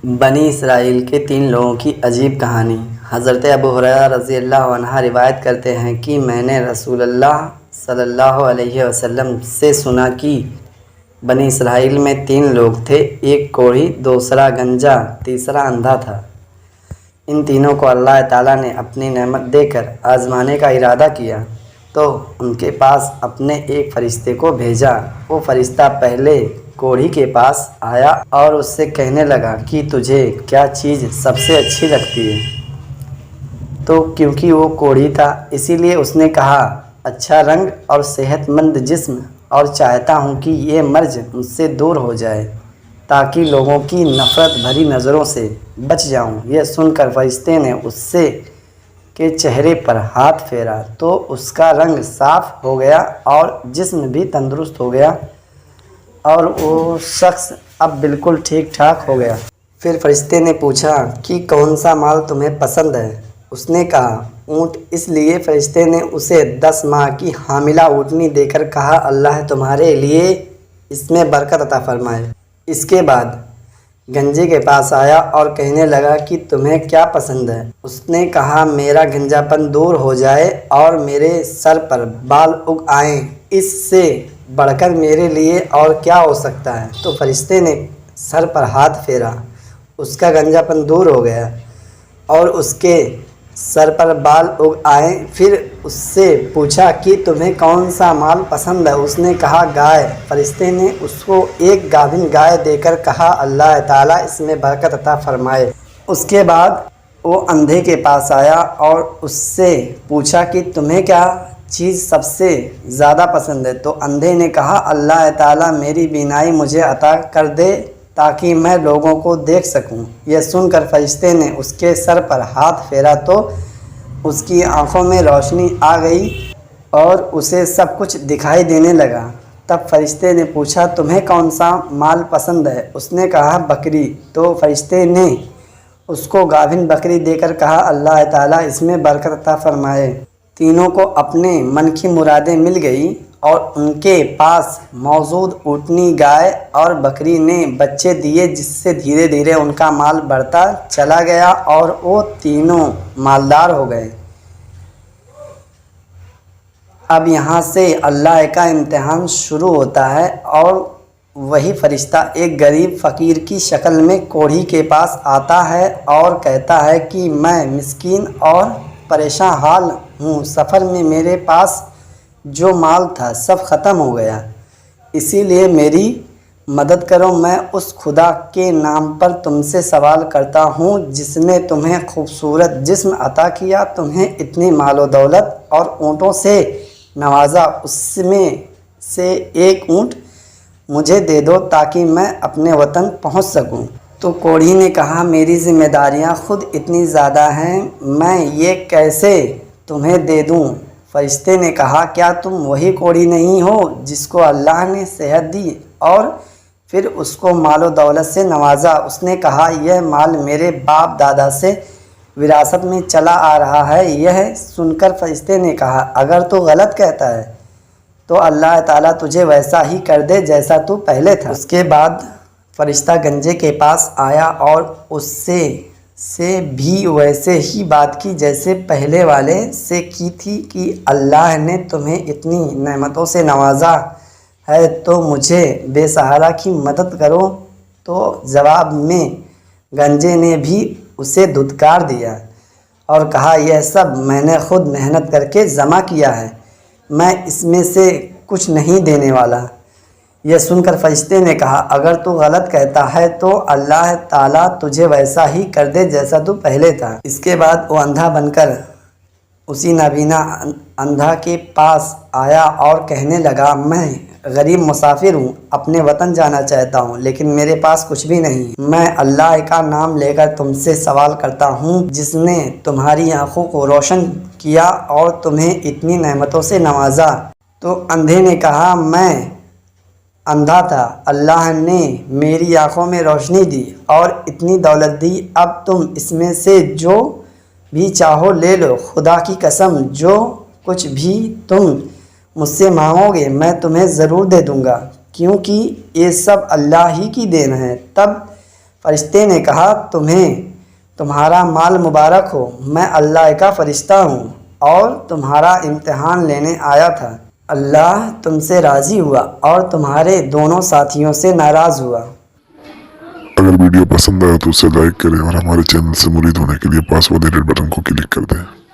بنی اسرائیل کے 3 لوگوں کی عجیب کہانی۔ حضرت ابو ہریرہ رضی اللہ عنہ روایت کرتے ہیں کہ میں نے رسول اللہ صلی اللہ علیہ وسلم سے سنا کہ بنی اسرائیل میں 3 لوگ تھے، ایک کوڑھی، دوسرا گنجا، تیسرا اندھا تھا۔ ان تینوں کو اللہ تعالیٰ نے اپنی نعمت دے کر آزمانے کا ارادہ کیا تو ان کے پاس اپنے ایک فرشتے کو بھیجا۔ وہ فرشتہ پہلے کوڑھی کے پاس آیا اور اس سے کہنے لگا کہ تجھے کیا چیز سب سے اچھی لگتی ہے؟ تو کیونکہ وہ کوڑھی تھا اسی لیے اس نے کہا، اچھا رنگ اور صحت مند جسم، اور چاہتا ہوں کہ یہ مرض مجھ سے دور ہو جائے تاکہ لوگوں کی نفرت بھری نظروں سے بچ جاؤں۔ یہ سن کر فرشتے نے اس سے کے چہرے پر ہاتھ پھیرا تو اس کا رنگ صاف ہو گیا اور جسم بھی تندرست ہو گیا اور وہ شخص اب بالکل ٹھیک ٹھاک ہو گیا۔ پھر فرشتے نے پوچھا کہ کون سا مال تمہیں پسند ہے؟ اس نے کہا، اونٹ۔ اس لیے فرشتے نے اسے 10 ماہ کی حاملہ اونٹنی دے کر کہا، اللہ تمہارے لیے اس میں برکت عطا فرمائے۔ اس کے بعد گنجے کے پاس آیا اور کہنے لگا کہ تمہیں کیا پسند ہے؟ اس نے کہا، میرا گنجا پن دور ہو جائے اور میرے سر پر بال اگ آئیں، اس سے بڑھ کر میرے لیے اور کیا ہو سکتا ہے؟ تو فرشتے نے سر پر ہاتھ پھیرا، اس کا گنجا پن دور ہو گیا اور اس کے سر پر بال اگ آئے۔ پھر اس سے پوچھا کہ تمہیں کون سا مال پسند ہے؟ اس نے کہا، گائے۔ فرشتے نے اس کو ایک گابھن گائے دے کر کہا، اللہ تعالیٰ اس میں برکت عطا فرمائے۔ اس کے بعد وہ اندھے کے پاس آیا اور اس سے پوچھا کہ تمہیں کیا چیز سب سے زیادہ پسند ہے؟ تو اندھے نے کہا، اللہ تعالیٰ میری بینائی مجھے عطا کر دے تاکہ میں لوگوں کو دیکھ سکوں۔ یہ سن کر فرشتے نے اس کے سر پر ہاتھ پھیرا تو اس کی آنکھوں میں روشنی آ گئی اور اسے سب کچھ دکھائی دینے لگا۔ تب فرشتے نے پوچھا، تمہیں کون سا مال پسند ہے؟ اس نے کہا، بکری۔ تو فرشتے نے اس کو گابھن بکری دے کر کہا، اللہ تعالیٰ اس میں برکت عطا فرمائے۔ تینوں کو اپنے من کی مرادیں مل گئیں اور ان کے پاس موجود اونٹنی، گائے اور بکری نے بچے دیے، جس سے دھیرے دھیرے ان کا مال بڑھتا چلا گیا اور وہ تینوں مالدار ہو گئے۔ اب یہاں سے اللہ کا امتحان شروع ہوتا ہے اور وہی فرشتہ ایک غریب فقیر کی شکل میں کوڑھی کے پاس آتا ہے اور کہتا ہے کہ میں مسکین اور پریشان حال ہوں، سفر میں میرے پاس جو مال تھا سب ختم ہو گیا، اسی لیے میری مدد کرو۔ میں اس خدا کے نام پر تم سے سوال کرتا ہوں جس نے تمہیں خوبصورت جسم عطا کیا، تمہیں اتنی مال و دولت اور اونٹوں سے نوازا، اس میں سے ایک اونٹ مجھے دے دو تاکہ میں اپنے وطن پہنچ سکوں۔ تو کوڑھی نے کہا، میری ذمہ داریاں خود اتنی زیادہ ہیں، میں یہ کیسے تمہیں دے دوں؟ فرشتے نے کہا، کیا تم وہی کوڑھی نہیں ہو جس کو اللہ نے صحت دی اور پھر اس کو مال و دولت سے نوازا؟ اس نے کہا، یہ مال میرے باپ دادا سے وراثت میں چلا آ رہا ہے۔ یہ سن کر فرشتے نے کہا، اگر تو غلط کہتا ہے تو اللہ تعالیٰ تجھے ویسا ہی کر دے جیسا تو پہلے تھا۔ اس کے بعد فرشتہ گنجے کے پاس آیا اور اس سے بھی ویسے ہی بات کی جیسے پہلے والے سے کی تھی کہ اللہ نے تمہیں اتنی نعمتوں سے نوازا ہے تو مجھے بے سہارا کی مدد کرو۔ تو جواب میں گنجے نے بھی اسے دھتکار دیا اور کہا، یہ سب میں نے خود محنت کر کے جمع کیا ہے، میں اس میں سے کچھ نہیں دینے والا۔ یہ سن کر فرشتے نے کہا، اگر تو غلط کہتا ہے تو اللہ تعالیٰ تجھے ویسا ہی کر دے جیسا تو پہلے تھا۔ اس کے بعد وہ اندھا بن کر اسی نابینا اندھا کے پاس آیا اور کہنے لگا، میں غریب مسافر ہوں، اپنے وطن جانا چاہتا ہوں لیکن میرے پاس کچھ بھی نہیں۔ میں اللہ کا نام لے کر تم سے سوال کرتا ہوں جس نے تمہاری آنکھوں کو روشن کیا اور تمہیں اتنی نعمتوں سے نوازا۔ تو اندھے نے کہا، میں اندھا تھا، اللہ نے میری آنکھوں میں روشنی دی اور اتنی دولت دی، اب تم اس میں سے جو بھی چاہو لے لو، خدا کی قسم جو کچھ بھی تم مجھ سے مانگو گے میں تمہیں ضرور دے دوں گا، کیونکہ یہ سب اللہ ہی کی دین ہے۔ تب فرشتے نے کہا تمہیں تمہارا مال مبارک ہو، میں اللہ کا فرشتہ ہوں اور تمہارا امتحان لینے آیا تھا۔ اللہ تم سے راضی ہوا اور تمہارے دونوں ساتھیوں سے ناراض ہوا۔ اگر ویڈیو پسند آیا تو اسے لائک کریں اور ہمارے چینل سے مرید ہونے کے لیے پاس والے ریڈ بٹن کو کلک کر دیں۔